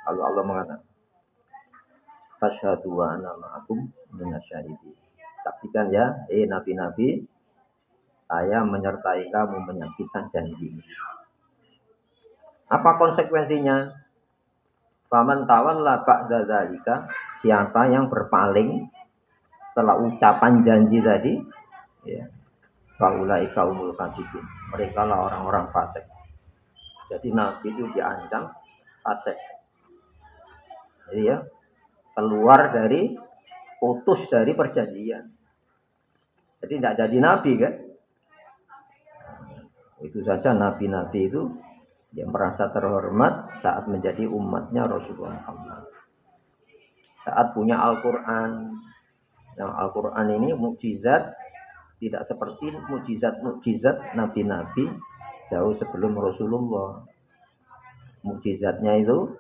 Lalu Allah mengatakan, Fasyhadu wa ana ma'akum minasyahidin. Saksikan ya, nabi-nabi, saya menyertai kamu menyaksikan janji. Apa konsekuensinya? Faman tawalla ba'da dzalika, siapa yang berpaling setelah ucapan janji tadi, ya, faulaika humul fasiqun. Mereka lah orang-orang fasik. Jadi nabi itu diancam fasik. Jadi ya, keluar dari, putus dari perjanjian. Jadi tidak jadi nabi kan? Itu saja nabi-nabi itu yang merasa terhormat saat menjadi umatnya Rasulullah Muhammad. Saat punya Al-Quran. Yang Al-Quran ini mukjizat, tidak seperti mukjizat nabi-nabi jauh sebelum Rasulullah. Mukjizatnya itu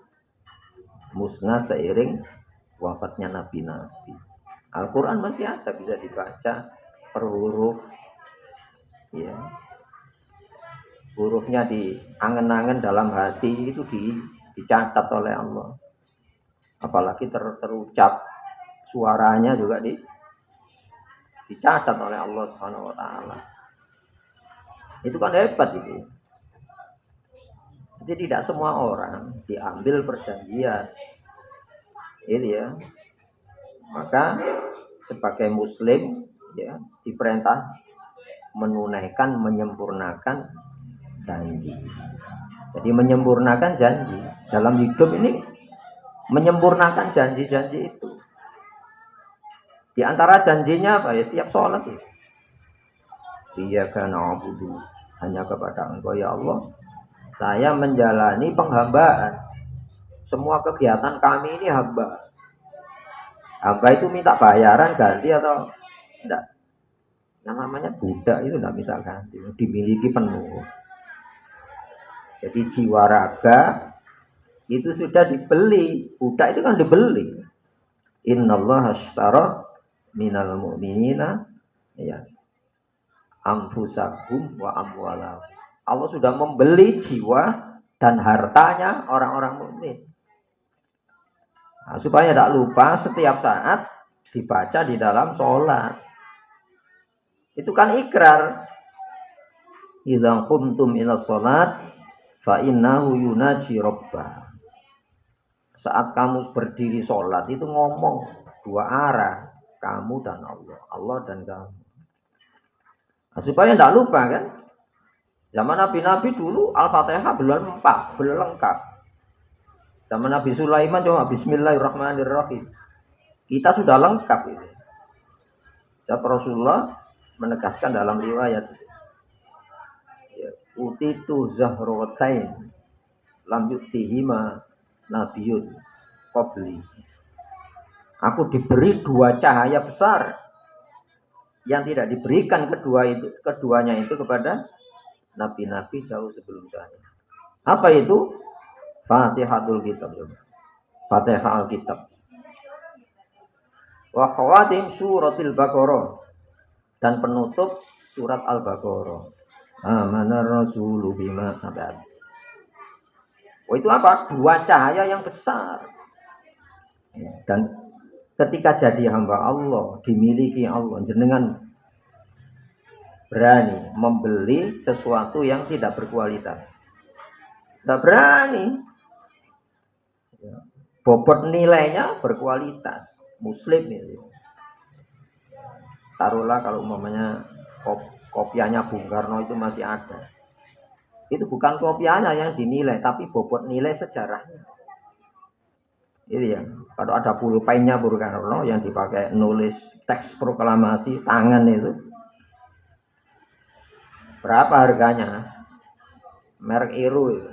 musnah seiring wafatnya nabi-nabi. Al-Quran masih ada, bisa dibaca per huruf, ya. Hurufnya diangen-angen dalam hati, itu dicatat oleh Allah. Apalagi terucap, suaranya juga dicatat oleh Allah Subhanahu wa taala. Itu kan hebat itu. Jadi tidak semua orang diambil perjanjian. Itu ya. Maka sebagai muslim ya diperintah menunaikan, menyempurnakan janji. Jadi menyempurnakan janji dalam hidup ini, menyempurnakan janji-janji itu. Di antara janjinya apa ya? Setiap sholat ya. Iyyaka na'budu, hanya kepada Engkau ya Allah saya menjalani penghambaan. Semua kegiatan kami ini hamba. Hamba itu minta bayaran ganti atau enggak? Yang namanya budak itu enggak minta ganti, dimiliki penuh. Jadi jiwa raga itu sudah dibeli. Budak itu kan dibeli. Innallaha ashtara minal mu'minina ya anfusahum wa amwalahum. Allah sudah membeli jiwa dan hartanya orang-orang mukmin. Nah, supaya tidak lupa setiap saat dibaca di dalam sholat. Itu kan ikrar. Idza qumtum ila sholat fa innahu yunaji rabbah. Saat kamu berdiri sholat itu ngomong dua arah, kamu dan Allah, Allah dan kamu. Nah, supaya tidak lupa kan. Zaman Nabi-Nabi dulu Al-Fatihah belum lengkap. Zaman Nabi Sulaiman cuma Bismillahirrahmanirrahim. Kita sudah lengkap ini. Sebab Rasulullah menegaskan dalam riwayat, ya, utitu zahratain lam yu'tihima nabiyun qabli. Aku diberi dua cahaya besar yang tidak diberikan keduanya itu kepada nabi-nabi jauh sebelum saya. Apa itu? Fatihatul Kitab. Fatihah Al-Kitab. Wa khawatim suratil Baqarah, dan penutup surat Al-Baqarah. Amanar rasulu bima sampai. Oh, itu apa? Dua cahaya yang besar. Dan ketika jadi hamba Allah, dimiliki Allah, jenengan berani membeli sesuatu yang tidak berkualitas. Tidak berani. Bobot nilainya berkualitas. Muslim itu. Taruhlah kalau umpamanya kopiahnya Bung Karno itu masih ada. Itu bukan kopiahnya yang dinilai, tapi bobot nilai sejarahnya. Itu ya. Kalau ada pulpennya Bung Karno yang dipakai nulis teks proklamasi tangan itu, berapa harganya? Merek Iru itu.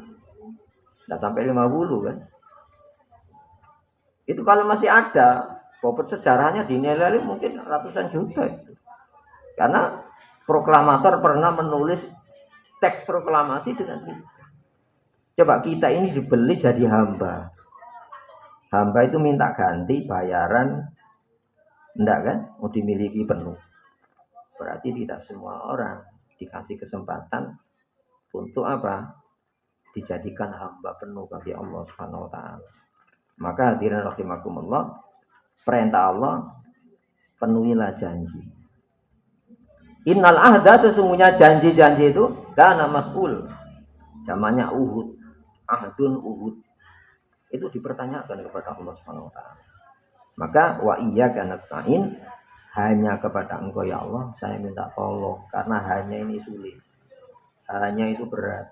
Tidak sampai 50 kan. Itu kalau masih ada, bobot sejarahnya dinilai mungkin ratusan juta itu. Karena proklamator pernah menulis teks proklamasi dengan itu. Coba kita ini dibeli jadi hamba. Hamba itu minta ganti bayaran, enggak kan? Mau dimiliki penuh. Berarti tidak semua orang dikasih kesempatan untuk apa? Dijadikan hamba penuh bagi Allah Subhanahu wa taala. Maka hadirin rahimakumullah, perintah Allah, penuhilah janji. Innal ahda, sesungguhnya janji-janji itu kana mas'ul. Zamannya Uhud. Ahdun Uhud. Itu dipertanyakan kepada Allah Subhanahu wa taala. Maka wa iyyaka nasta'in, hanya kepada Engkau ya Allah saya minta tolong, karena hanya ini sulit. Hanya itu berat.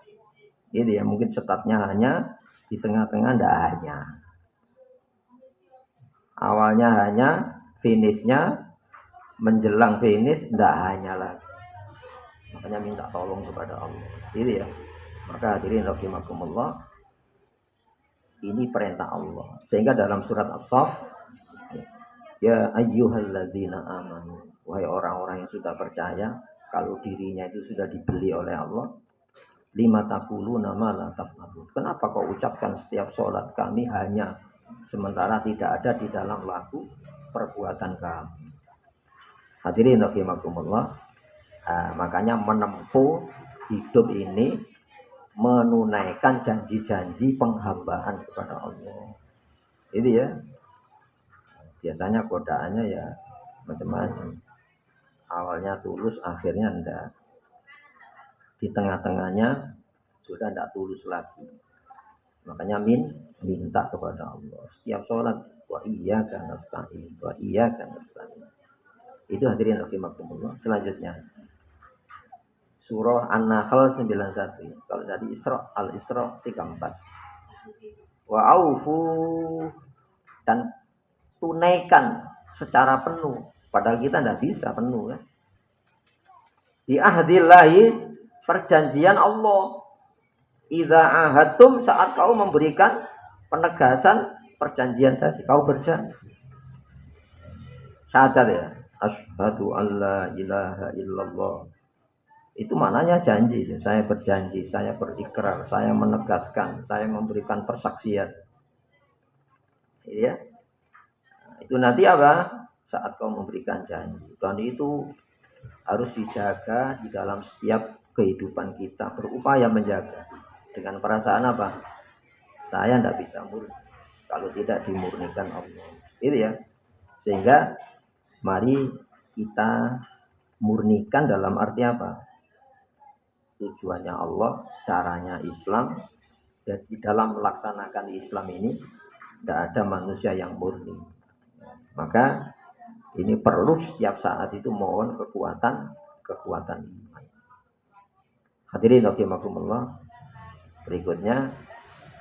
Gitu ya, mungkin startnya hanya, di tengah-tengah ndak hanya. Awalnya hanya, finishnya menjelang finish ndak hanya lagi. Makanya minta tolong kepada Allah. Gitu ya. Maka hadirin rahimakumullah, ini perintah Allah. Sehingga dalam surat As-Saff, ya ayyuhalladzina amanu, wahai orang-orang yang sudah percaya, kalau dirinya itu sudah dibeli oleh Allah, lima taquluna ma la taf'alun. Kenapa kau ucapkan setiap sholat kami hanya, sementara tidak ada di dalam laku perbuatan kami. Hadirin rahimakumullah, makanya menempuh hidup ini menunaikan janji-janji penghambaan kepada Allah. Itu ya. Biasanya godaannya ya macam-macam. Awalnya tulus, akhirnya enggak. Di tengah-tengahnya sudah enggak tulus lagi. Makanya minta kepada Allah. Setiap sholat, wa iyyaka nasta'in, wa iyyaka nasta'in. Itu hadirin rahimakumullah. Selanjutnya Surah An-Nahl 91. Kalau tadi Isra, Al-Isra 34. Wa aufu, dan tunaikan secara penuh. Padahal kita tidak bisa penuh kan. Di ahdillahi, perjanjian Allah. Idza ahadtum, saat kau memberikan penegasan perjanjian tadi, kau berjanji. Syahadat ya. Asyhadu an la ilaha illallah. Itu maknanya janji. Saya berjanji, saya berikrar, saya menegaskan, saya memberikan persaksian. Ya. Itu nanti apa? Saat kau memberikan janji. Dan itu harus dijaga di dalam setiap kehidupan kita. Berupaya menjaga. Dengan perasaan apa? Saya tidak bisa murni kalau tidak dimurnikan Allah. Itu ya. Sehingga mari kita murnikan dalam arti apa? Tujuannya Allah, caranya Islam. Dan di dalam melaksanakan Islam ini tidak ada manusia yang murni. Maka ini perlu setiap saat itu mohon kekuatan iman. Hadirin rahimakumullah. Berikutnya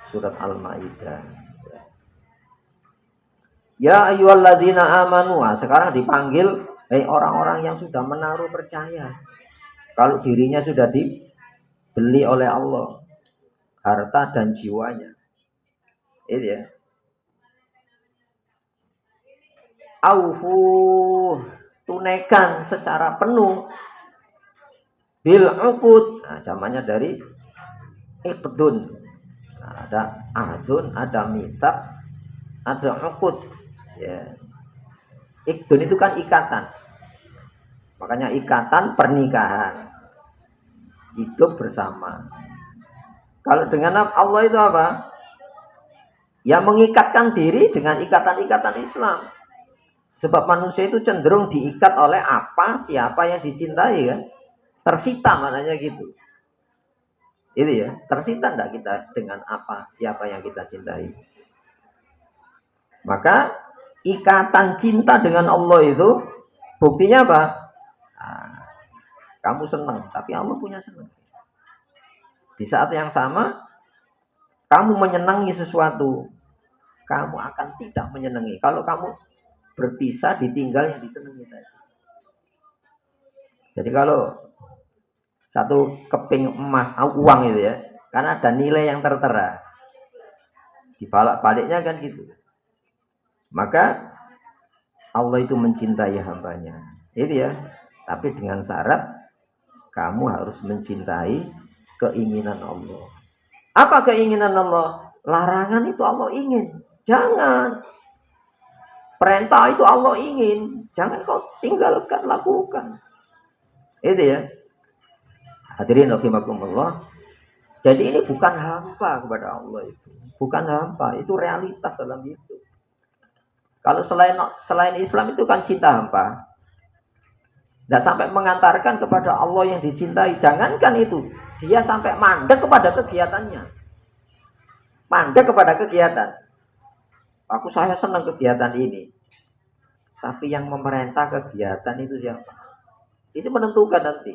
surat Al-Maidah. Ya ayyuhalladzina amanu. Sekarang dipanggil orang-orang yang sudah menaruh percaya. Kalau dirinya sudah dibeli oleh Allah, harta dan jiwanya. Itu ya. Aufu, tunaikan secara penuh bil uqud. Zamannya dari iqdun. Ada ahdun, ada mitsaq, ada uqud. Ya. Iqdun itu kan ikatan. Makanya ikatan pernikahan. Hidup bersama. Kalau dengan Allah itu apa? Ya mengikatkan diri dengan ikatan-ikatan Islam. Sebab manusia itu cenderung diikat oleh apa, siapa yang dicintai kan. Tersita maknanya gitu. Itu ya, tersita enggak kita dengan apa, siapa yang kita cintai. Maka ikatan cinta dengan Allah itu buktinya apa? Kamu senang, tapi Allah punya senang. Di saat yang sama, kamu menyenangi sesuatu, kamu akan tidak menyenangi. Kalau kamu berpisah, ditinggal yang disenangi tadi. Jadi kalau satu keping emas, uang itu ya, karena ada nilai yang tertera. Dibalik-baliknya kan gitu. Maka Allah itu mencintai hambanya. Itu ya. Tapi dengan syarat kamu harus mencintai keinginan Allah. Apa keinginan Allah? Larangan itu Allah ingin. Jangan. Perintah itu Allah ingin. Jangan kau tinggalkan, lakukan. Itu ya. Hadirin rahimakumullah. Jadi ini bukan hampa kepada Allah itu. Bukan hampa, itu realitas dalam hidup. Kalau selain Islam itu kan cinta hampa. Tidak sampai mengantarkan kepada Allah yang dicintai. Jangankan itu, dia sampai mandek kepada kegiatannya. Mandek kepada kegiatan. Saya senang kegiatan ini. Tapi yang memerintah kegiatan itu siapa? Itu menentukan nanti.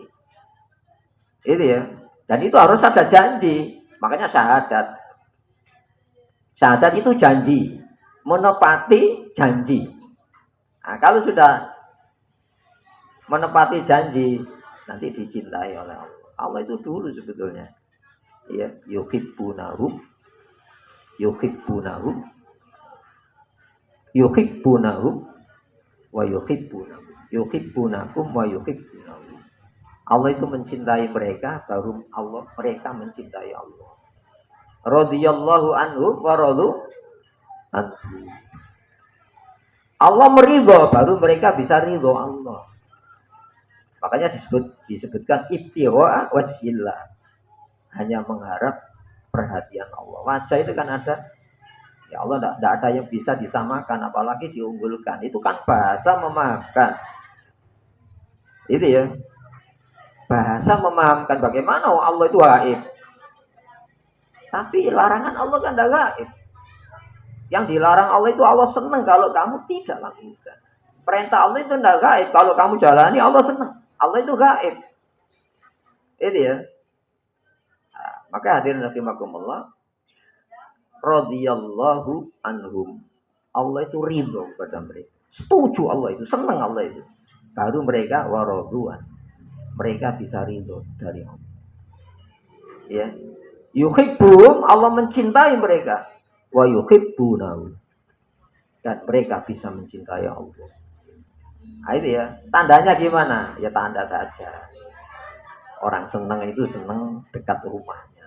Itu ya. Dan itu harus ada janji. Makanya syahadat. Syahadat itu janji. Menepati janji. Nah, kalau sudah menepati janji, nanti dicintai oleh Allah. Allah itu dulu sebetulnya. Ya, yuhibbunahum wa yuhibbunakum wa yuhibbunahum. Allah itu mencintai mereka, baru mereka mencintai Allah. Radhiyallahu anhu wa radu anhu. Allah meridho, baru mereka bisa ridho Allah. Makanya disebutkan ibtigha wajhillah. Hanya mengharap perhatian Allah. Wajah itu kan ada. Ya Allah, tidak ada yang bisa disamakan, apalagi diunggulkan. Itu kan bahasa memahamkan. Itu ya. Bahasa memahamkan bagaimana Allah itu gaib. Tapi larangan Allah kan tidak gaib. Yang dilarang Allah itu Allah senang kalau kamu tidak lakukan. Perintah Allah itu tidak gaib. Kalau kamu jalani Allah senang. Allah itu gaib. Itu ya. Nah, maka hadirin rahimakumullah, radhiyallahu anhum. Allah itu ridho pada mereka. Setuju Allah itu, senang Allah itu. Baru mereka waraduan. Mereka bisa ridho dari Allah. Ya. Yuhibbum, Allah mencintai mereka. Wa yuhibbunahu. Dan mereka bisa mencintai Allah. Nah, itu ya. Tandanya gimana? Ya tanda saja. Orang senang itu senang dekat rumahnya.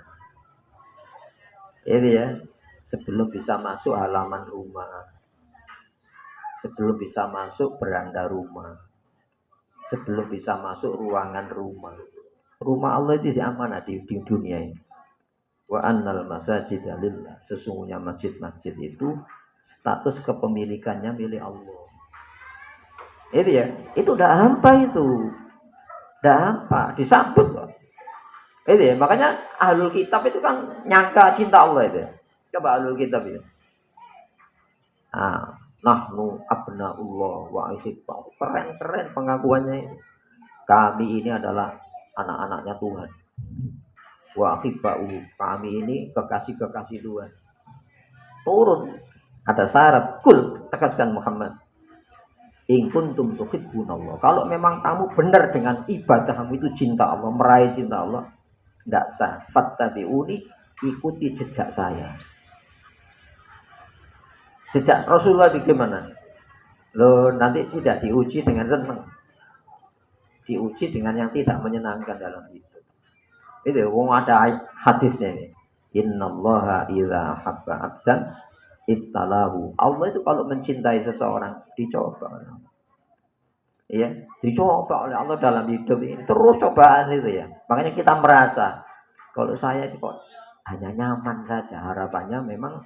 Itu ya. Sebelum bisa masuk halaman rumah. Sebelum bisa masuk beranda rumah. Sebelum bisa masuk ruangan rumah. Rumah Allah itu amanah di dunia ini. Wa annal masajida lillah. Sesungguhnya masjid-masjid itu status kepemilikannya milik Allah. Itu ya, itu udah hampa itu. Udah hampa, disambut loh. Itu ya, makanya ahlul kitab itu kan nyangka cinta Allah itu. Coba ahlul kitab itu. Nahnu abnaullah wa ahibbah. Keren-keren pengakuannya itu. Kami ini adalah anak-anaknya Tuhan. Wa ahibbah, kami ini kekasih-kekasih Tuhan. Turun. Ada syarat. Kul, tegaskan Muhammad. In kuntum tuhibbunallah. Kalau memang kamu benar dengan ibadahmu itu cinta Allah, meraih cinta Allah, tidak sah. Fattabi'uni, ikuti jejak saya. Jejak Rasulullah bagaimana? Loh, nanti tidak diuji dengan senang. Diuji dengan yang tidak menyenangkan dalam hidup. Itu ada hadisnya ini. Innallaha idza habba 'abdan ibtalahu. Allah itu kalau mencintai seseorang dicoba. Ya, dicoba oleh Allah dalam hidup ini. Terus cobaan itu ya. Makanya kita merasa kalau saya kok hanya nyaman saja. Harapannya memang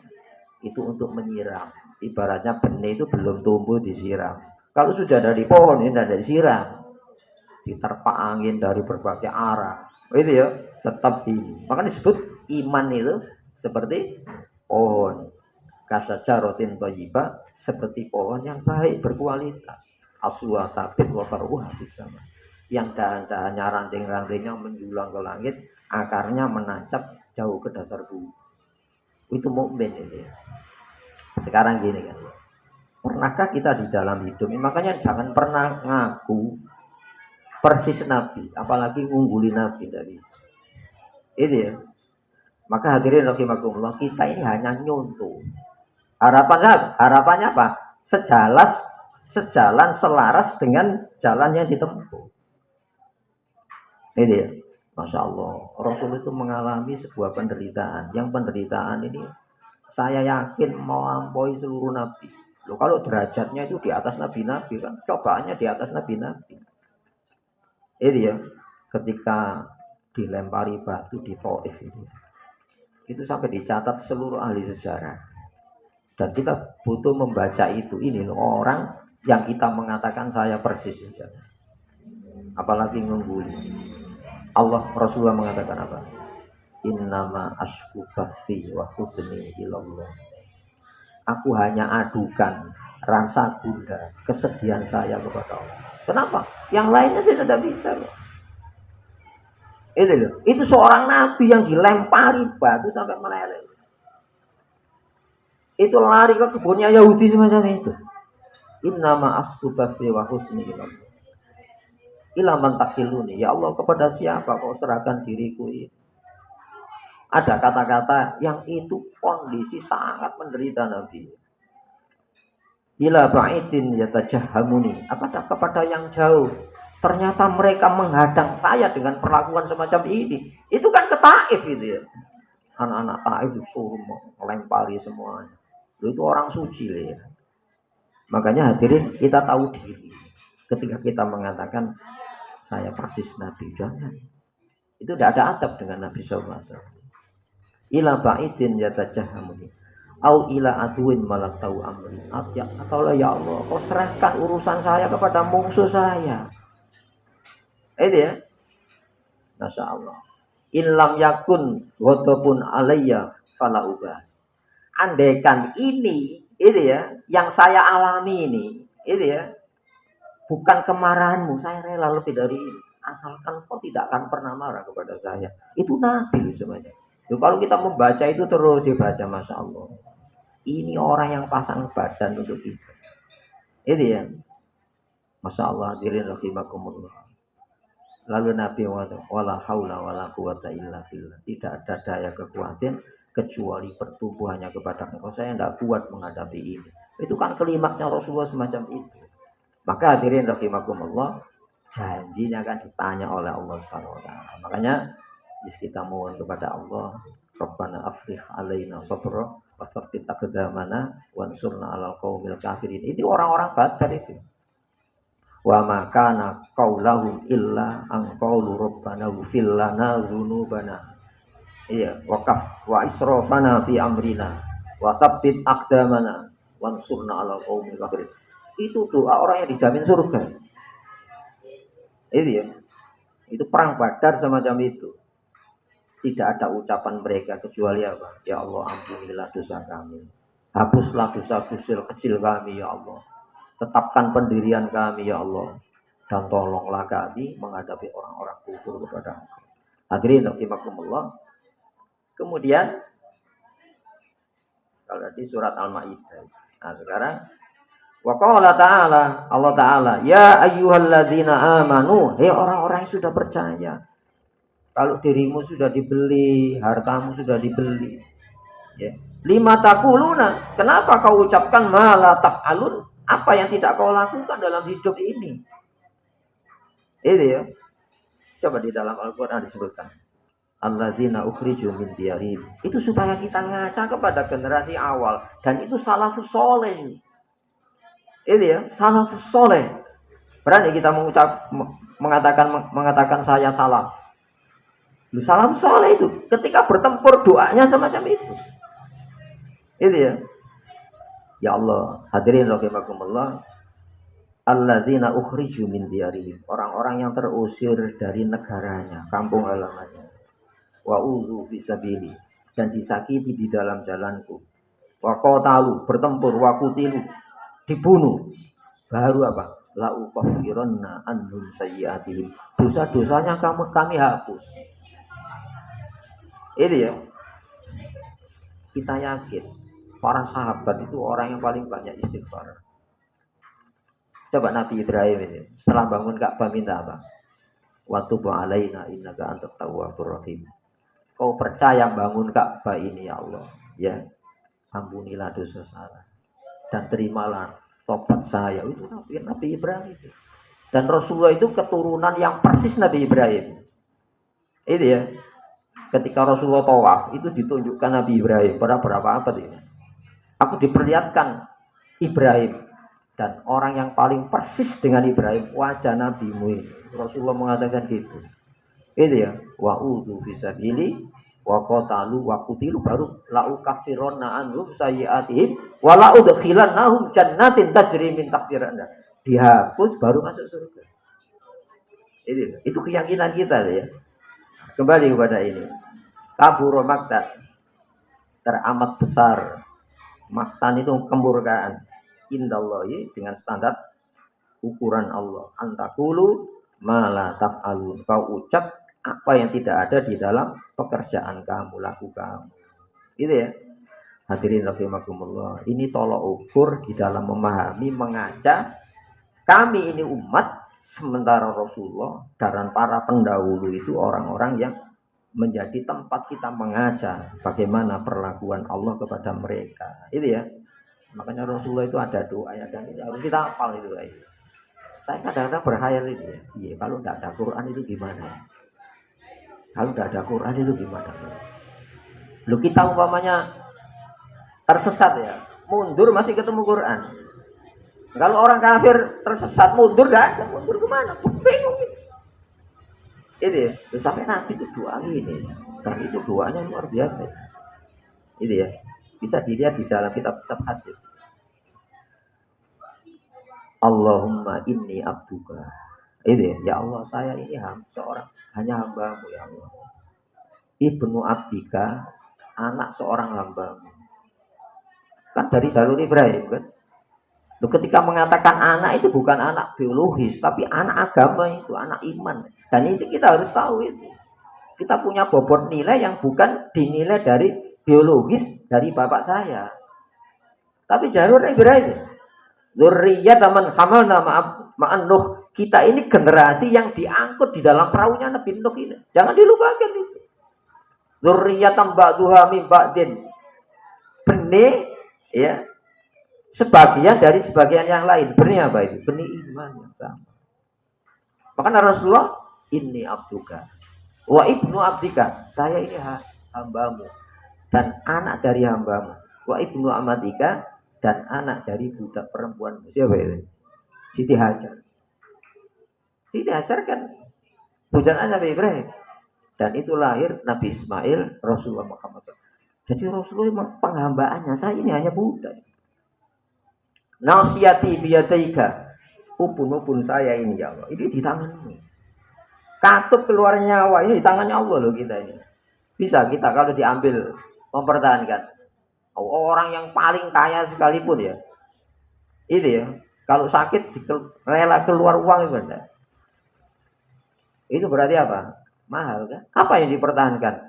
itu untuk menyiram. Ibaratnya benih itu belum tumbuh disiram. Kalau sudah dari pohon ini tidak disiram. Diterpa angin dari berbagai arah. Itu ya, tetap ini. Makanya disebut iman itu seperti pohon. Kasajaratin thayyibah, seperti pohon yang baik berkualitas. Aswa sabit wa faruha bisama. Yang dahan-dahannya ranting-rantingnya menjulang ke langit, akarnya menancap jauh ke dasar bumi. Itu mukmin itu ya. Sekarang gini kan. Pernahkah kita di dalam hidup ini? Makanya jangan pernah ngaku persis Nabi, apalagi ungguli Nabi dari itu ya. Maka hadirin rahimakumullah, kita ini hanya nyontoh. Harapannya apa? Sejalan selaras dengan jalan yang ditempuh. Ini ya. Masya Allah, Rasul itu mengalami sebuah penderitaan. Yang penderitaan ini saya yakin melampaui seluruh nabi. Loh, kalau derajatnya itu di atas nabi-nabi kan, cobaannya di atas nabi-nabi. Ini ya, ketika dilempari batu di Taif itu. Itu sampai dicatat seluruh ahli sejarah. Dan kita butuh membaca itu. Ini loh orang yang kita mengatakan saya persis. Apalagi ngebully. Allah Rasulullah mengatakan apa? Innama ashku bathi wa husni ilallah. Aku hanya adukan rasa gundah, kesedihan saya kepada Allah. Kenapa? Yang lainnya saya tidak bisa loh. Itu loh. Itu seorang nabi yang dilempari batu sampai meleleh. Itu lari ke kebunnya Yahudi semacam itu. Innama ashku bathi wa husni ilallah. Ilaman takiluni. Ya Allah, kepada siapa kau serahkan diriku ini? Ada kata-kata yang itu kondisi sangat menderita Nabi. Ila ba'idin yatajahamuni. Apakah kepada yang jauh? Ternyata mereka menghadang saya dengan perlakuan semacam ini. Itu kan ke Taif itu ya. Anak-anak Taif disuruh melempari semuanya. Itu orang suci ya. Makanya hadirin kita tahu diri. Ketika kita mengatakan saya persis Nabi, jangan. Itu tidak ada adab dengan Nabi SAW. Ila ba'idin yatajahamuni. Au ila aduin malah tahu amri. Atau ya Allah, kau serahkan urusan saya kepada musuh saya. Itu ya. Masya Allah. Inlam yakun ghadabun alayya fala ubah. Andaikan ini ya, yang saya alami ini, itu ya, bukan kemarahanmu, saya rela lebih dari ini. Asalkan kau tidak akan pernah marah kepada saya. Itu Nabi semuanya. Kalau kita membaca itu terus dibaca, Masya Allah. Ini orang yang pasang badan untuk itu. Itu ya. Masya Allah, hadirin rahimakumullah. Lalu Nabi mengatakan, wala haula wala quwata illa billah. Tidak ada daya kekuatan kecuali pertumbuhannya kepada engkau. Saya tidak kuat menghadapi ini. Itu kan kalimatnya Rasulullah semacam itu. Maka hadirin rahimakumullah, janjinya akan ditanya oleh Allah Subhanahu wa taala. Makanya kita mohon kepada Allah, Rabbana afrigh alaina sabra wa tsabbit aqdamana wansurna 'alal qaumil kafirin. Itu orang-orang Badar itu. Wa ma kana qaulahum illa an qaulu rabbana ighfir lana dzunubana. Iya, waqaf wa israfana fi amrina wa tsabbit aqdamana wansurna 'alal qaumil kafirin. Itu doa orang yang dijamin surga. Itu ya. Itu perang Badar semacam itu. Tidak ada ucapan mereka kecuali apa? Ya Allah, ampunilah dosa kami. Hapuslah dosa-dosa kecil kami ya Allah. Tetapkan pendirian kami ya Allah. Dan tolonglah kami menghadapi orang-orang kufur kepada Engkau. Hadirin rahimakumullah. Kemudian kalau di surat Al-Maidah. Nah, sekarang wa qala ta'ala, Allah Ta'ala, ya ayyuhalladzina amanu, hei orang-orang yang sudah percaya. Kalau dirimu sudah dibeli, hartamu sudah dibeli, ya. Lima taquluna, kenapa kau ucapkan ma la taf'alun? Apa yang tidak kau lakukan dalam hidup ini? Itu ya. Coba di dalam Al-Qur'an disebutkan. Alladzina ukhriju min diyarihim. Itu supaya kita ngaca kepada generasi awal, dan itu salafus saleh. Itu ya, salafus saleh. Berani kita mengatakan saya salah. Salafus saleh itu ketika bertempur doanya semacam itu. Itu ya. Ya Allah, hadirin rahimakumullah. Alladzina ukhriju min diyarihim. Orang-orang yang terusir dari negaranya, kampung halamannya. Wa udzu fisabili, dan disakiti di dalam jalanku. Wa qatalu, bertempur, wa qutilu, dibunuh. Baru apa? La ukaffiranna anhum sayyi'atihim. Dosa-dosanya kami hapus. Ini ya. Kita yakin para sahabat itu orang yang paling banyak istighfar. Coba Nabi Ibrahim ini setelah bangun Ka'bah minta apa? Wa tub 'alaina innaka antat tawwabur rahim. Kau percaya bangun Ka'bah ini ya Allah, ya. Ampunilah dosa saya dan terimalah tobat saya. Itu Nabi Ibrahim itu. Dan Rasulullah itu keturunan yang persis Nabi Ibrahim. Itu ya. Ketika Rasulullah tawaf itu ditunjukkan Nabi Ibrahim pada berapa abad ini. Aku diperlihatkan Ibrahim, dan orang yang paling persis dengan Ibrahim wajah nabimu ini. Rasulullah mengatakan gitu. Itu ya, wa udzu fisabili wa qatalu wa qutilu baru la ukaffiranna anhum sayyi'atihim wa la udkhilannahum jannatin tajri min tahtiha dihapus baru masuk surga. Itu keyakinan kita ya. Kembali kepada ini. Kabur maktan teramat besar. Maktan itu kemurkaan. Indallahi dengan standar ukuran Allah. Antakulu mala taf'alun. Kau ucap apa yang tidak ada di dalam pekerjaan kamu, laku kamu. Gitu ya. Hadirin rahimakumullah. Ini tolok ukur di dalam memahami, mengaca. Kami ini umat, sementara Rasulullah dan para pendahulu itu orang-orang yang menjadi tempat kita mengaca bagaimana perlakuan Allah kepada mereka. Itu ya. Makanya Rasulullah itu ada doa ya, dan ini harus kita hafal itu. Saya kadang-kadang berkhayal itu ya. Iya, kalau tidak ada Quran itu gimana? Kalau tidak ada Quran itu gimana? Lu kita umpamanya tersesat ya, mundur masih ketemu Quran. Kalau orang kafir tersesat mundur gak ada, mundur kemana? Bingung. Itu ya, sampai Nabi itu doa ini, dan itu doanya luar biasa. Itu ya, bisa dilihat di dalam kitab-kitab hadis. Allahumma inni abduka. Itu ya Allah saya ini seorang hanya hambamu ya Allah. Ibnu abdika, anak seorang hambamu. Kan dari jalur Ibrahim kan. Ketika mengatakan anak itu bukan anak biologis, tapi anak agama itu, anak iman. Dan itu kita harus tahu itu. Kita punya bobot nilai yang bukan dinilai dari biologis dari bapak saya. Tapi jalur Ibrahim. Dzurriyyat man hamalna ma'an Nuh. Kita ini generasi yang diangkut di dalam perahunya Nabi Nuh ini. Jangan dilupakan itu. Dzurriyyatan ba'duha min ba'din. Benih ya. Sebagian dari sebagian yang lain. Benih apa itu? Benih iman yang sama. Maka Rasulullah, inni abduka wa ibnu abdika. Saya ini hambamu dan anak dari hambamu. Wa ibnu amatika, dan anak dari budak perempuan. Siapa itu? Siti Hajar. Siti Hajar kan bujangan Nabi Ibrahim. Dan itu lahir Nabi Ismail, Rasulullah Muhammad SAW. Jadi Rasulullah penghambaannya, saya ini hanya budak. Nasiyati biyadaika, upun saya ini ya Allah, ini di tanganmu. Katup keluar nyawa ini di tangannya Allah loh kita ini. Bisa kita kalau diambil mempertahankan. Orang yang paling kaya sekalipun ya, itu ya, kalau sakit rela keluar uang itu benar. Itu berarti apa? Mahal kan? Apa yang dipertahankan?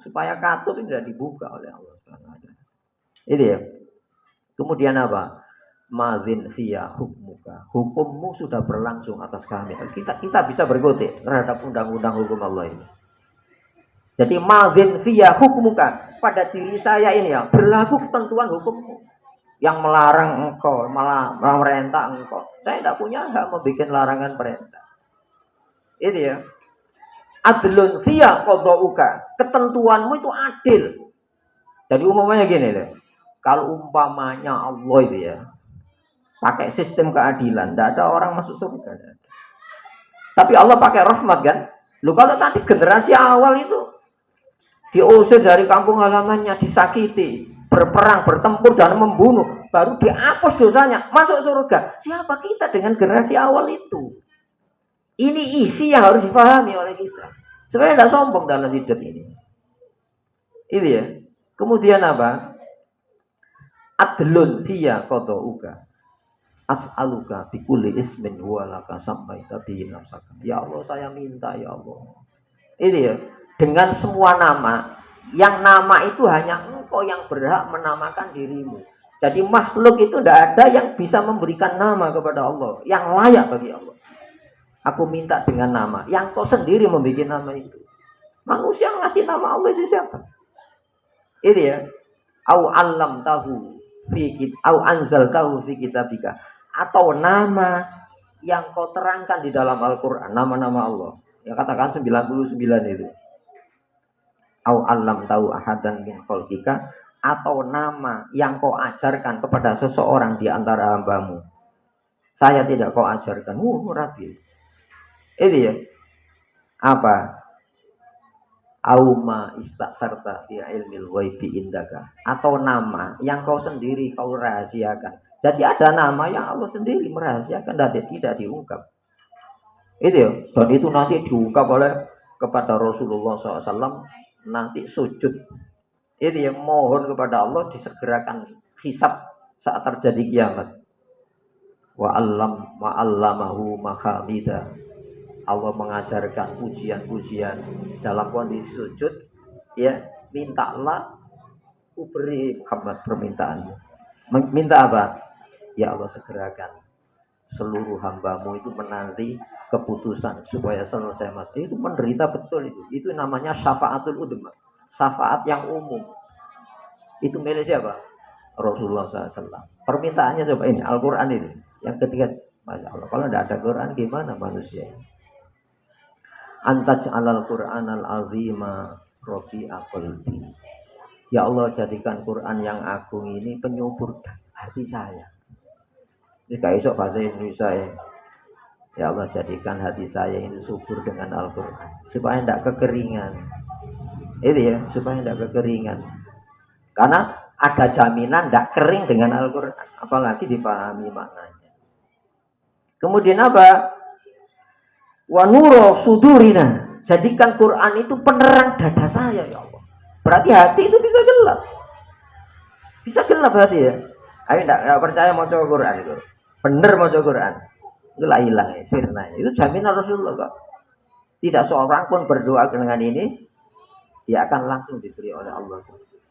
Supaya katup ini tidak dibuka oleh Allah. Itu ya. Kemudian apa? Madzin fiya hukmuka. Hukummu sudah berlangsung atas kami. Kita bisa berkutik terhadap undang-undang hukum Allah ini. Jadi madzin fiya hukmuka, pada diri saya ini ya berlaku ketentuan hukummu yang melarang engkau, malah merintah engkau. Saya tidak punya hak membuat larangan perintah. Itu ya. Adlun fiya qadauka, ketentuanmu itu adil. Jadi umumnya gini deh. Kalau umpamanya Allah itu ya pakai sistem keadilan, tidak ada orang masuk surga. Tapi Allah pakai rahmat kan. Lu kalau tadi generasi awal itu diusir dari kampung halamannya, disakiti, berperang, bertempur dan membunuh, baru dihapus dosanya, masuk surga. Siapa kita dengan generasi awal itu? Ini isi yang harus dipahami oleh kita. Sebenarnya tidak sombong dalam hidup ini. Itu ya. Kemudian apa? Adlun fiya qadauka. As'aluka bikulli ismin huwa laka sammaita bihi nafsaka. Ya Allah, saya minta ya Allah. Itu ya, dengan semua nama, yang nama itu hanya engkau yang berhak menamakan dirimu. Jadi makhluk itu tidak ada yang bisa memberikan nama kepada Allah yang layak bagi Allah. Aku minta dengan nama yang kau sendiri membuat nama itu. Manusia ngasih nama Allah itu siapa? Itu ya. Au alam tahu fi au anzal tahu fi kitabika, atau nama yang kau terangkan di dalam Al-Quran, nama-nama Allah. Ya katakan 99 itu. Au alam tahu ahadan min khalqika, atau nama yang kau ajarkan kepada seseorang di antara hambamu. Saya tidak kau ajarkan. Rabi. Itu ya. Apa? Auma istaghfarta fi ilmil ghaibi indaka, atau nama yang kau sendiri kau rahasiakan. Jadi ada nama yang Allah sendiri merahasiakan dan tidak diungkap. Itu ya, dan itu nanti diungkap oleh kepada Rasulullah SAW nanti sujud. Itu ya, mohon kepada Allah disegerakan hisab saat terjadi kiamat. Wa allamahu mahamida. Allah mengajarkan pujian-pujian dalam kondisi sujud, ya mintalah beri Muhammad permintaan. Minta apa? Ya Allah segerakan seluruh hambamu itu menanti keputusan supaya selesai mas. Itu menderita betul itu. Itu namanya syafaatul udma, syafaat yang umum. Itu milik siapa? Rasulullah SAW. Permintaannya coba ini Al-Quran ini. Yang ketiga, Masya Allah, kalau tidak ada Quran gimana manusia? Antaj alal Quran al-azima rofi'a qalbi. Ya Allah, jadikan Quran yang agung ini penyubur hati saya. Ini gak esok bahasa Indonesia ya. Ya Allah, jadikan hati saya ini subur dengan Al-Quran supaya tidak kekeringan. Itu ya, supaya tidak kekeringan. Karena ada jaminan tidak kering dengan Al-Quran, apalagi dipahami maknanya. Kemudian apa? Wa nuro sudurina, jadikan Quran itu penerang dada saya ya Allah. Berarti hati itu bisa gelap hati ya. Ayo enggak percaya mau coba Quran itu, bener mau coba Quran itu lah hilang ya, sirna. Itu jaminan Rasulullah kok. Tidak seorang pun berdoa dengan ini, dia akan langsung diberi oleh Allah.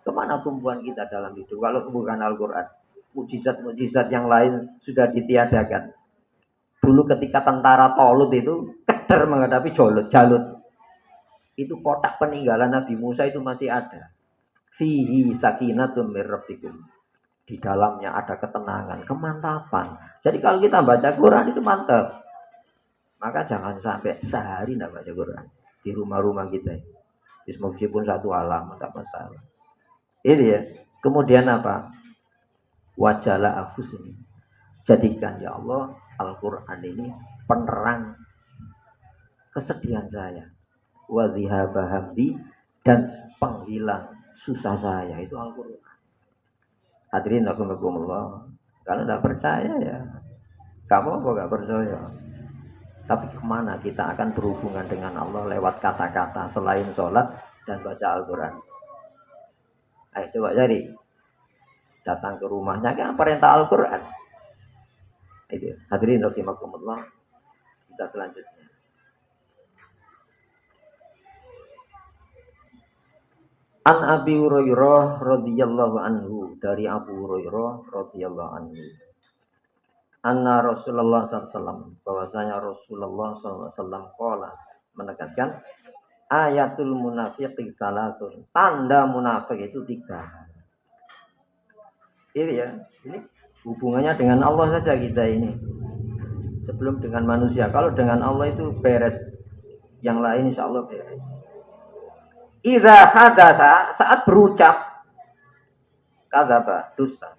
Kemana tumpuan kita dalam hidup kalau bukan Al-Quran? Mujizat-mujizat yang lain sudah ditiadakan. Dulu ketika tentara Tolut itu keder menghadapi Jalut, itu kotak peninggalan Nabi Musa itu masih ada. Fihi sakinatun mir rabbikum. Di dalamnya ada ketenangan, kemantapan. Jadi kalau kita baca Quran itu mantap. Maka jangan sampai sehari tidak baca Quran di rumah-rumah kita. Meskipun satu halaman tidak masalah. Itu ya. Kemudian apa? Wajala afus ini. Jadikan ya Allah Al-Quran ini penerang kesedihan saya, wadhihabahamdi, dan penghilang susah saya. Itu Al-Quran. Hadirin rahimakumullah. Kalau tidak percaya ya kamu kok gak percaya. Tapi kemana kita akan berhubungan dengan Allah lewat kata-kata selain sholat dan baca Al-Quran? Ayo coba cari. Datang ke rumahnya kan perintah Al-Quran. Itu. Hadirin rahimakumullah. Kita selanjutnya. An Abi Hurairah radhiyallahu anhu, dari Abu Hurairah radhiyallahu anhu. Anna Rasulullah SAW, bahwasanya Rasulullah SAW qala, menegaskan ayatul munafiqi salatun, tanda munafik itu 3. Ini ya, ini hubungannya dengan Allah saja kita ini. Sebelum dengan manusia, kalau dengan Allah itu beres, yang lain insya Allah beres. Idza hadatsa, saat berucap, kadzaba, dusta.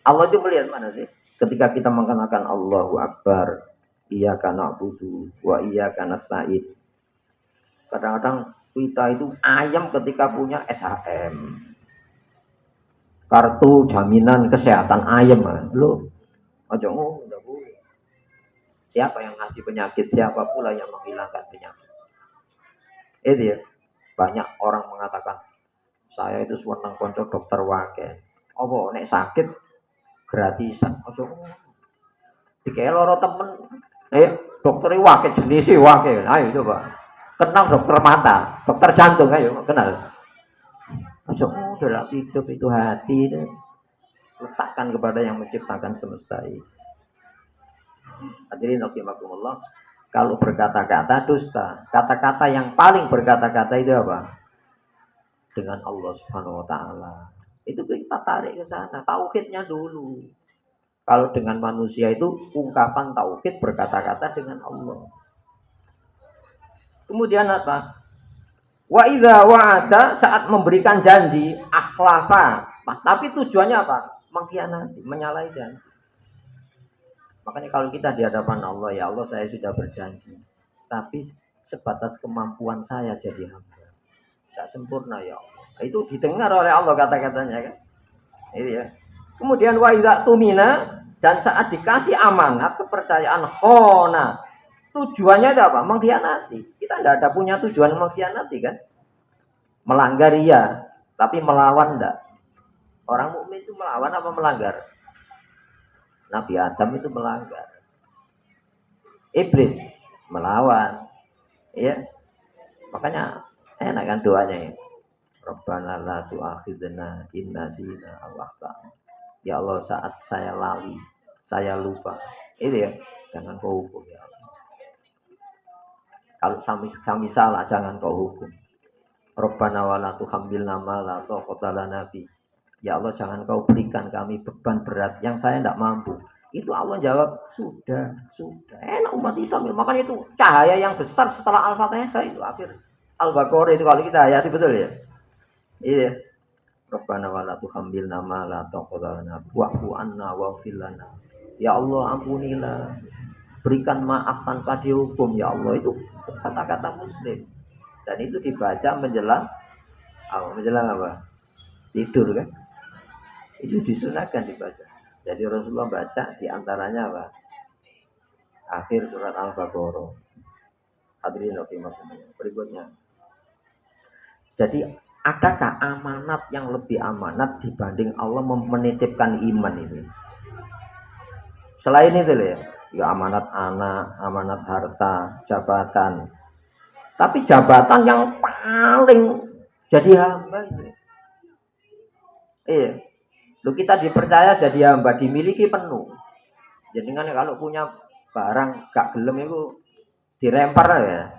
Allah itu melihat mana sih? Ketika kita mengatakan Allahu Akbar, iyyaka na'budu wa iyyaka nasta'in. Kadang-kadang kita itu ayam ketika punya SHM. Kartu jaminan kesehatan ayam. Loh, aja enggak boleh. Siapa yang ngasih penyakit, siapa pula yang menghilangkan penyakit. Itu ya. Banyak orang mengatakan, saya itu senang konco dokter wake. Apa nek sakit gratisan. Aja dikira loro temen. Dokter wake jenis wake. Ayo coba. Kenal dokter mata, dokter jantung, ayo kenal. Aja dalam hidup itu hati itu. Letakkan kepada yang menciptakan semesta ini. Hadirin rahimakumullah. Kalau berkata-kata dusta, kata-kata yang paling berkata-kata itu apa? Dengan Allah Subhanahu wa taala. Itu kita tarik ke sana, tauhidnya dulu. Kalau dengan manusia itu ungkapan tauhid berkata-kata dengan Allah. Kemudian apa? Wa idza wa'ada, saat memberikan janji, akhlafa. Tapi tujuannya apa? Mengkhianati, menyalahi janji. Makanya kalau kita di hadapan Allah, ya Allah saya sudah berjanji, tapi sebatas kemampuan saya jadi hamba. tidak sempurna ya Allah. Itu didengar oleh Allah kata-katanya kan. Itu ya. Kemudian wa idza tumina, dan saat dikasih amanat kepercayaan khona. Tujuannya itu apa? Mengkhianati. Kita tidak ada punya tujuan mengkhianati kan? Melanggar iya, tapi melawan enggak. Orang mukmin itu melawan apa melanggar? Nabi Adam itu melanggar. Iblis melawan. Ya. Makanya enak kan doanya ya. Rabbana la tu'akhidna in nasina aw akhtana. Ya Allah, saat saya lali, saya lupa. Itu ya, jangan kau hukum ya Allah. Kalau kami salah, jangan kau hukum. Rabbana wa la tuhammilna ma la taqata lana bi. Ya Allah, jangan kau berikan kami beban berat yang saya tidak mampu. Itu Allah jawab, sudah. Enak umat Islam. Makanya itu cahaya yang besar setelah Al-Fatihah itu akhir Al-Baqarah itu kalau kita hayati betul ya. Iya. Rabbana wa la tuhammilna ma la taqata lana wa'fu anna waghfir lana. Ya Allah, ampunilah. Berikan maaf tanpa dihukum ya Allah. Itu kata-kata muslim. Dan itu dibaca menjelang apa? Tidur kan? Itu disunahkan dibaca. Jadi Rasulullah baca diantaranya apa? Akhir surat Al-Baqarah. Hadirin rahimakumullah. Berikutnya. Jadi adakah amanat yang lebih amanat dibanding Allah menitipkan iman ini? Selain itu ya amanat anak, amanat harta, jabatan. Tapi jabatan yang paling jadi hamba itu. Iya. Lu kita dipercaya jadi hamba, dimiliki penuh. Jadi kan kalau punya barang gak gelem itu dirempar ya.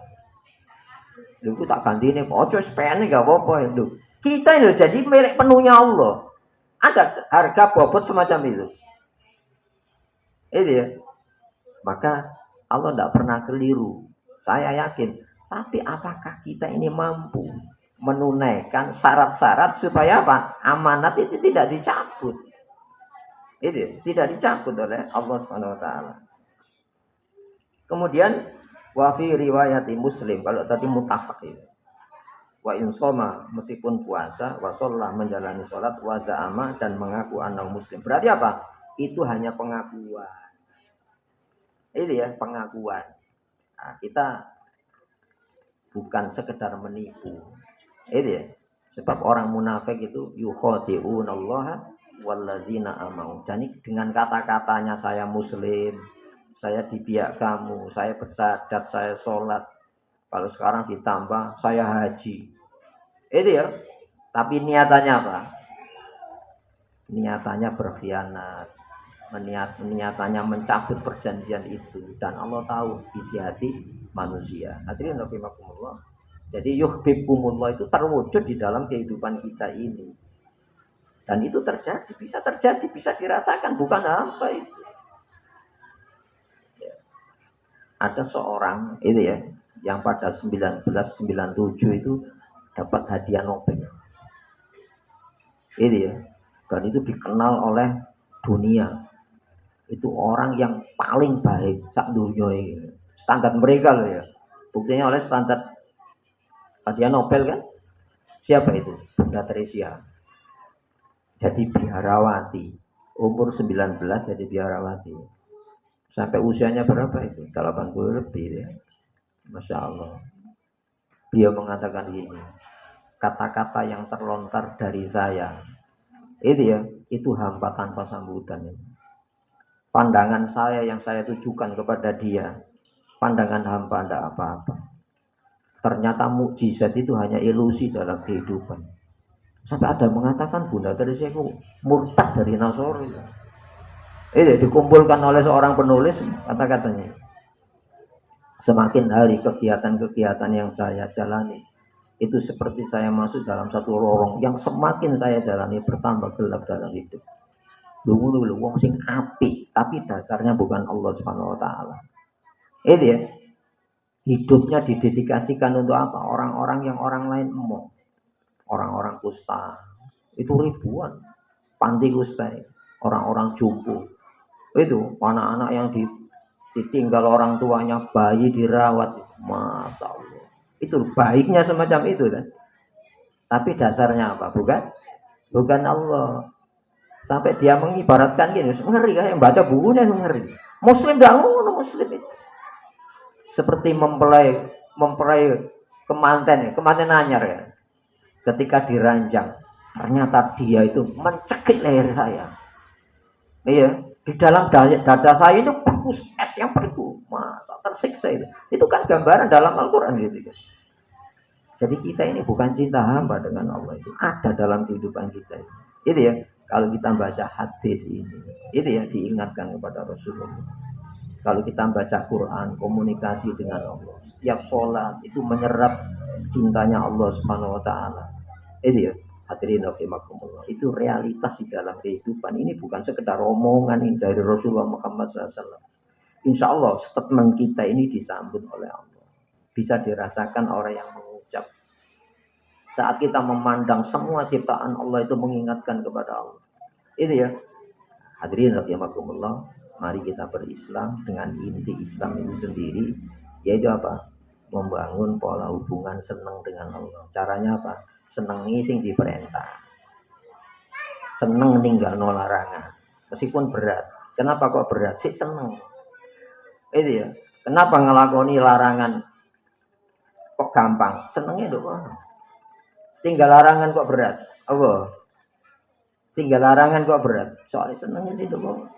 Lu tak ganti ini, ojo sepene gak apa-apa itu. Kita ini jadi milik penuhnya Allah. Ada harga bobot semacam itu. Itu ya. Maka Allah tidak pernah keliru. Saya yakin. Tapi apakah kita ini mampu menunaikan syarat-syarat supaya apa? Amanat itu tidak dicabut. Itu tidak dicabut oleh Allah Subhanahu wa taala. Kemudian wa fi riwayati Muslim, kalau tadi muttafaq itu. Wa insoma, meskipun puasa, wa shollah, menjalani salat, wa za'ama, dan mengaku anna muslim. Berarti apa? Itu hanya pengakuan. Itu ya, pengakuan. Nah, kita bukan sekedar menipu. Itu ya. Sebab orang munafik itu yukhadi'unallaha walladzina amanu. Jadi dengan kata-katanya saya muslim, saya di pihak kamu, saya bersadat, saya sholat. Kalau sekarang ditambah saya haji. Itu ya. Tapi niatannya apa? Niatannya berkhianat. Niatannya mencabut perjanjian itu. Dan Allah tahu isi hati manusia. Hadirin rahimakumullah. Jadi yuhibbukumullah itu terwujud di dalam kehidupan kita ini. Dan itu bisa terjadi, bisa dirasakan, bukan apa itu. Ya. Ada seorang itu ya, yang pada 1997 itu dapat hadiah Nobel. Itu ya. Dan itu dikenal oleh dunia. Itu orang yang paling baik sak dunia ini. Standar mereka loh ya. Buktinya oleh standar hadiah Nobel kan? Siapa itu? Bunda Teresia. Jadi biarawati. Umur 19 jadi biarawati. Sampai usianya berapa itu? 80 lebih ya. Masya Allah. Beliau mengatakan gini. Kata-kata yang terlontar dari saya. Itu ya. Itu hampa tanpa sambutan ya. Pandangan saya yang saya tujukan kepada dia. Pandangan hampa tidak apa-apa. Ternyata mukjizat itu hanya ilusi dalam kehidupan. Sampai ada mengatakan Bunda Teresa itu murtad dari Nasrani. Itu dikumpulkan oleh seorang penulis kata-katanya. Semakin hari kegiatan-kegiatan yang saya jalani itu seperti saya masuk dalam satu lorong yang semakin saya jalani bertambah gelap dalam hidup. Lu wong sing apik tapi dasarnya bukan Allah Subhanahu wa taala. Itu ya. Hidupnya didedikasikan untuk apa? Orang-orang yang orang lain emoh. Orang-orang kusta. Itu ribuan. Panti kusta. Orang-orang jumbo. Itu anak-anak yang ditinggal orang tuanya, bayi dirawat. Masya Allah. Itu baiknya semacam itu kan. Tapi dasarnya apa? Bukan Allah. Sampai dia mengibaratkan gini, ngeri kan yang baca bukunya ngeri. Muslim tidak ngono, Muslim itu. Seperti mempelai kemanten anyar ya. Ketika diranjang, ternyata dia itu mencekik leher saya. Iya, di dalam dada saya itu bagus es yang begitu, masa tersiksa itu. Itu kan gambaran dalam Al-Quran gitu guys. Jadi kita ini bukan cinta hamba dengan Allah, itu ada dalam kehidupan kita ini. Itu ya, kalau kita baca hadis ini, itu ya diingatkan kepada Rasulullah. Kalau kita baca Quran, komunikasi dengan Allah, setiap sholat itu menyerap cintanya Allah Subhanahu Wa Taala. Itu ya, hadirin rahimakumullah. Itu realitas di dalam kehidupan. Ini bukan sekedar omongan ini dari Rasulullah Muhammad SAW. Insya Allah statement kita ini disambut oleh Allah. Bisa dirasakan orang yang mengucap. Saat kita memandang semua ciptaan Allah itu mengingatkan kepada Allah. Itu ya. Hadirin rahimakumullah, mari kita berislam dengan inti Islam itu sendiri, yaitu apa? Membangun pola hubungan senang dengan Allah. Caranya apa? Senang sing diperintah. Senang ninggal no larangan. Meskipun berat. Kenapa kok berat? Sih senang. Itu ya. Kenapa ngelakoni larangan kok gampang? Senengnya doang. Tinggal larangan kok berat. Allah. Tinggal larangan kok berat. Soalnya senengnya sih doang.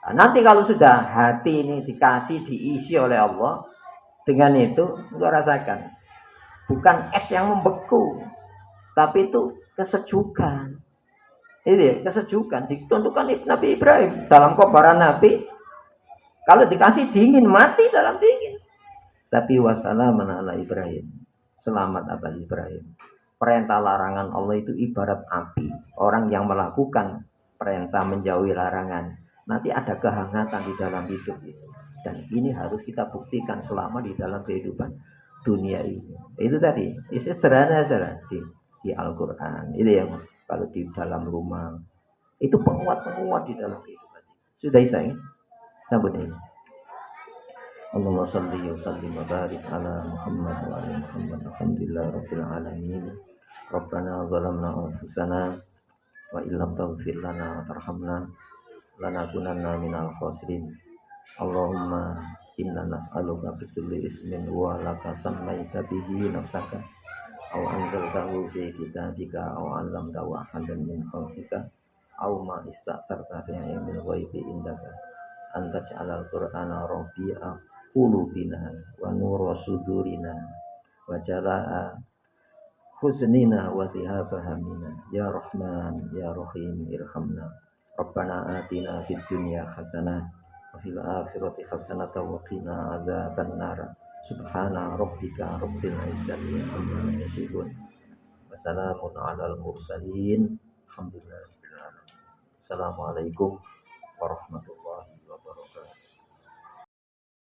Nah, nanti kalau sudah hati ini dikasih, diisi oleh Allah, dengan itu enggak rasakan. Bukan es yang membeku, tapi itu kesejukan. Ini kesejukan ditunjukkan Nabi Ibrahim dalam kobaran Nabi. Kalau dikasih dingin, mati dalam dingin. Tapi wassalamun ala Ibrahim. Selamat atas Ibrahim. Perintah larangan Allah itu ibarat api. Orang yang melakukan perintah menjauhi larangan, nanti ada kehangatan di dalam hidup itu. Dan ini harus kita buktikan selama di dalam kehidupan dunia ini. Itu tadi, itu sederhana saja di Al-Quran. Itu yang kalau di dalam rumah, itu penguat-penguat di dalam kehidupan. Sudah saya sambut ini. Allahumma salli wa sallim wa barik ala Muhammad wa ala Muhammad. Alhamdulillah rabbil alamin. Rabbana zalamna anfusana wa illam taghfir lana wa tarhamna lanakunanna minal khasirin. Allahumma inna nas'aluka bi kulli ismin wa laka sammaita bihi nafsaka aw anzaltahu fi kitabika aw 'allamtahu ahadan min khalqika aw ma ista'tarta fi ilmil ghaibi indaka anta ja'alal qur'ana rabi'a qulubina wa nura sudurina wa jalaa huznina wa dhihaba hamina ya rahman ya rahim irhamna rabbana atina fid dunya hasanah wa fil akhirati hasanah wa qina adzabannar subhana rabbika rabbil izzati amma yasifun wa salamun alal mursalin alhamdulillah. Assalamualaikum warahmatullahi wabarakatuh.